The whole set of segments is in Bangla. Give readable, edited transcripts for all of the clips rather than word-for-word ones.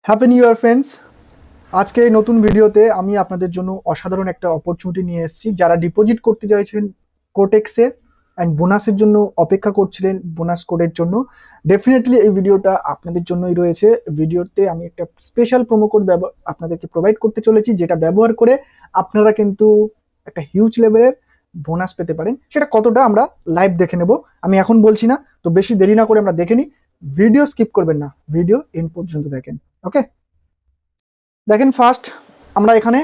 Happy new year friends. আজকে এই নতুন ভিডিওতে আমি আপনাদের জন্য অসাধারণ একটা অপরচুনিটি নিয়ে এসেছি। যারা ডিপোজিট করতে চাইছেন কোটেক্সে অ্যান্ড বোনাসের জন্য অপেক্ষা করছিলেন বোনাস কোডের জন্য, ডেফিনেটলি এই ভিডিওটা আপনাদের জন্যই রয়েছে। ভিডিওতে আমি একটা স্পেশাল প্রোমো কোড আপনাদেরকে প্রোভাইড করতে চলেছি, যেটা ব্যবহার করে আপনারা কিন্তু একটা হিউজ লেভেলের বোনাস পেতে পারেন। সেটা কতটা আমরা লাইভ দেখে নেব, আমি এখন বলছি না। তো বেশি দেরি না করে আমরা দেখে নিই। ভিডিও স্কিপ করবেন না, ভিডিও এন্ড পর্যন্ত দেখেন। ওকে, দেখেন ফার্স্ট আমরা এখানে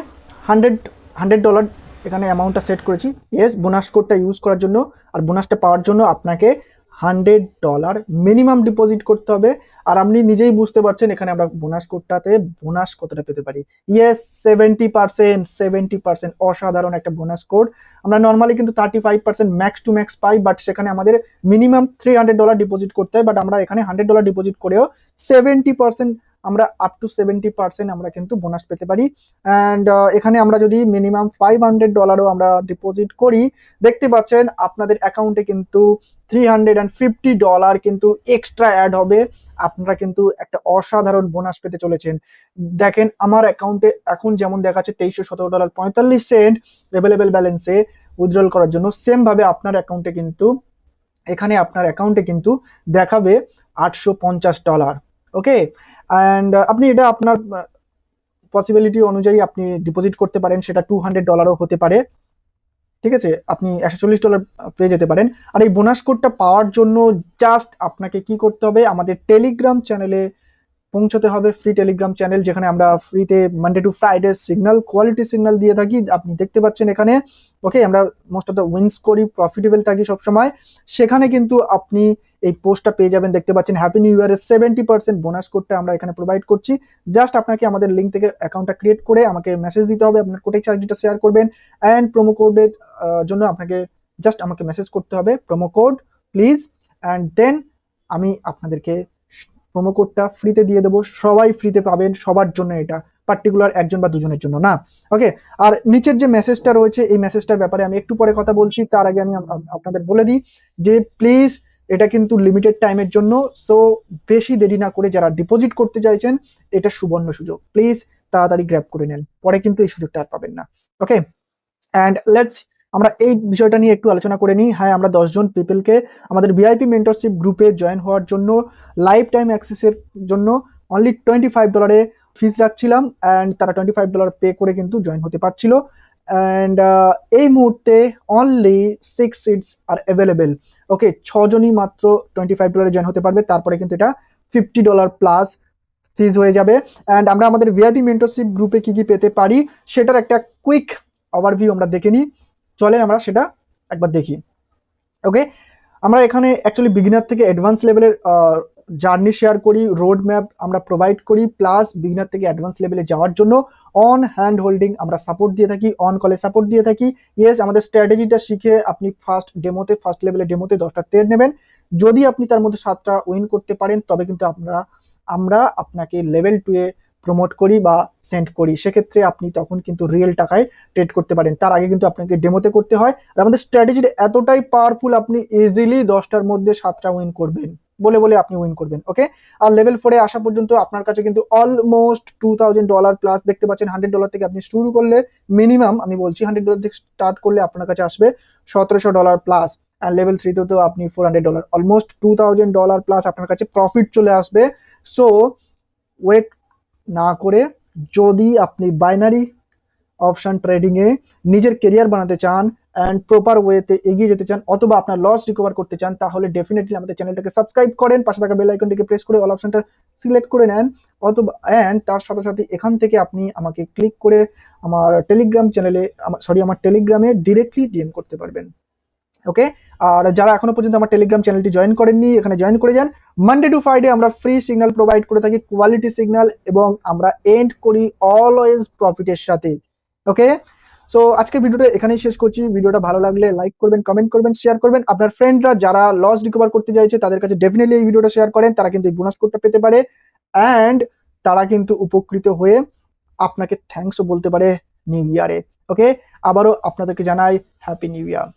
$100 এখানে অ্যামাউন্টটা সেট করেছি। ইয়েস, বোনাস কোডটা ইউজ করার জন্য আর বোনাসটা পাওয়ার জন্য আপনাকে $100 মিনিমাম ডিপোজিট করতে হবে। আর আপনি নিজেই বুঝতে পারছেন এখানে আমরা বোনাস কোডটাতে বোনাস কতটা পেতে পারি। ইয়েস, 70%। অসাধারণ একটা বোনাস কোড। আমরা নর্মালি কিন্তু 35% ম্যাক্স টু ম্যাক্স পাই, বাট সেখানে আমাদের মিনিমাম $300 ডিপোজিট করতে হয়। বাট আমরা এখানে $100 ডিপোজিট করেও 70%, আমরা আপ টু 70% আমরা কিন্তু বোনাস পেতে পারি। অ্যান্ড এখানে আমরা যদি মিনিমাম $500ও আমরা ডিপোজিট করি, দেখতে পাচ্ছেন আপনাদের অ্যাকাউন্টে কিন্তু $350 কিন্তু এক্সট্রা অ্যাড হবে। আপনারা কিন্তু একটা অসাধারণ বোনাস পেতে চলেছেন। দেখেন আমার অ্যাকাউন্টে এখন যেমন দেখাচ্ছে $2317.45 অ্যাভেলেবেল ব্যালেন্সে উইথড্রল করার জন্য, সেম ভাবে আপনার অ্যাকাউন্টে কিন্তু এখানে আপনার অ্যাকাউন্টে কিন্তু দেখাবে $850। ওকে, অ্যান্ড আপনি এটা আপনার পসিবিলিটি অনুযায়ী আপনি ডিপোজিট করতে পারেন, সেটা $200ও হতে পারে। ঠিক আছে, আপনি $140 পেয়ে যেতে পারেন। আর এই বোনাস কোডটা পাওয়ার জন্য জাস্ট আপনাকে কি করতে হবে, আমাদের টেলিগ্রাম চ্যানেলে পৌঁছতে হবে। ফ্রি টেলিগ্রাম চ্যানেল, যেখানে আমরা ফ্রিতে Monday to Friday signal, quality signal দিয়ে থাকি। আপনি দেখতে পাচ্ছেন এখানে। ওকে, আমরা মোস্ট অফ দ্য উইন্স করি, প্রফিটেবল থাকি সবসময়। সেখানে কিন্তু আপনি এই পোস্টটা পেয়ে যাবেন। দেখতে পাচ্ছেন হ্যাপি নিউ ইয়ারের 70% বোনাস কোডটা আমরা এখানে প্রোভাইড করছি। জাস্ট আপনাকে আমাদের লিঙ্ক থেকে অ্যাকাউন্টটা ক্রিয়েট করে আমাকে মেসেজ দিতে হবে, আপনার কোটেক্স আইডিটা শেয়ার করবেন। অ্যান্ড প্রোমো কোডের জন্য আপনাকে জাস্ট আমাকে মেসেজ করতে হবে promo code please, and then আমি আপনাদেরকে প্রোমো কোডটা ফ্রিতে দিয়ে দেবো। সবাই ফ্রিতে পাবেন, সবার জন্য, এটা পার্টিকুলার একজন বা দুজনের জন্য না। ওকে, আর নিচের যে মেসেজটা রয়েছে এই মেসেজটার ব্যাপারে আমি একটু পরে কথা বলছি। তার আগে আমি আপনাদের বলে দিই যে প্লিজ এটা কিন্তু লিমিটেড টাইমের জন্য। সো বেশি দেরি না করে যারা ডিপোজিট করতে চাইছেন, এটা সুবর্ণ সুযোগ, প্লিজ তাড়াতাড়ি গ্র্যাব করে নেন, পরে কিন্তু এই সুযোগটা আর পাবেন না। ওকে, অ্যান্ড লেটস আমরা এই বিষয়টা নিয়ে একটু আলোচনা করে নিই। হ্যাঁ, আমরা 10 জন পিপলকে আমাদের ভিআইপি মেন্টরশিপ গ্রুপে জয়েন হওয়ার জন্য লাইফ টাইম অ্যাক্সেসের জন্য অনলি $25 ফিস রাখছিলাম, অ্যান্ড তারা $25 পে করে কিন্তু জয়েন হতে পারছিল। অ্যান্ড এই মুহূর্তে অনলি 6 সিটস আর অ্যাভেলেবেল। ওকে, 6 জনই মাত্র $25 জয়েন হতে পারবে। তারপরে কিন্তু এটা $50 প্লাস ফিজ হয়ে যাবে। অ্যান্ড আমরা আমাদের ভিআইপি মেন্টরশিপ গ্রুপে কি কি পেতে পারি সেটার একটা কুইক ওভারভিউ আমরা দেখে নিই। চলেন আমরা সেটা একবার দেখি। ওকে, আমরা এখানে অ্যাকচুয়ালি বিগিনার থেকে অ্যাডভান্স লেভেলের জার্নি শেয়ার করি, রোড ম্যাপ আমরা প্রোভাইড করি, প্লাস বিগিনার থেকে অ্যাডভান্স লেভেলে যাওয়ার জন্য অন হ্যান্ড হোল্ডিং আমরা সাপোর্ট দিয়ে থাকি, অন কলে সাপোর্ট দিয়ে থাকি। ইয়েস, আমাদের স্ট্র্যাটেজিটা শিখে আপনি ফার্স্ট লেভেলে ডেমোতে 10টা ট্রেড নেবেন। যদি আপনি তার মধ্যে 7টা উইন করতে পারেন, তবে কিন্তু আমরা আপনাকে লেভেল 2 এ প্রমোট করি বা সেন্ড করি। সেক্ষেত্রে আপনি তখন কিন্তু রিয়েল টাকায় ট্রেড করতে পারেন। তার আগে কিন্তু আপনাকে ডেমোতে করতে হয়। আর আমাদের স্ট্র্যাটেজিটা এতটাই পাওয়ারফুল, আপনি ইজিলি 10টার মধ্যে 7টা উইন করবেন, বলে বলে আপনি উইন করবেন। ওকে, আর লেভেল 4 এ আসা পর্যন্ত আপনার কাছে কিন্তু অলমোস্ট $2000 প্লাস। দেখতে পাচ্ছেন $100 থেকে আপনি শুরু করলে, মিনিমাম আমি বলছি $100 থেকে স্টার্ট করলে আপনার কাছে আসবে $1700 প্লাস। আর লেভেল 3 তে তো আপনি $400, অলমোস্ট $2000 প্লাস আপনার কাছে প্রফিট চলে আসবে। সো ওয়েট না করে, যদি আপনি বাইনারি অপশন ট্রেডিং এ নিজের কেরিয়ার বানাতে চান অ্যান্ড প্রপার ওয়েতে এগিয়ে যেতে চান, অথবা আপনার লস রিকভার করতে চান, তাহলে ডেফিনেটলি আমাদের চ্যানেলটাকে সাবস্ক্রাইব করেন, পাশে থাকা বেল আইকনটিকে প্রেস করে অল অপশনটা সিলেক্ট করে নেন। অথবা অ্যান্ড তার সাথে সাথে এখান থেকে আপনি আমাকে ক্লিক করে আমার টেলিগ্রাম চ্যানেলে, আমার টেলিগ্রামে ডিরেক্টলি ডিএম করতে পারবেন। ওকে, আর যারা এখনো পর্যন্ত আমার টেলিগ্রাম চ্যানেলটি জয়েন করেননি, এখানে জয়েন করে যান। মানডে টু ফ্রাইডে আমরা ফ্রি সিগন্যাল প্রোভাইড করে থাকি, কোয়ালিটি সিগন্যাল, এবং আমরা এন্ড করি অলওয়েজ প্রফিটের সাথে। ওকে, সো আজকের ভিডিওটা এখানেই শেষ করছি। ভিডিওটা ভালো লাগলে লাইক করবেন, কমেন্ট করবেন, শেয়ার করবেন। আপনার ফ্রেন্ডরা যারা লস রিকভার করতে চাইছে তাদের কাছে ডেফিনেটলি এই ভিডিওটা শেয়ার করেন, তারা কিন্তু এই বোনাস কোডটা পেতে পারে, অ্যান্ড তারা কিন্তু উপকৃত হয়ে আপনাকে থ্যাঙ্কসও বলতে পারে নিউ ইয়ারে। ওকে, আবারও আপনাদেরকে জানাই হ্যাপি নিউ ইয়ার।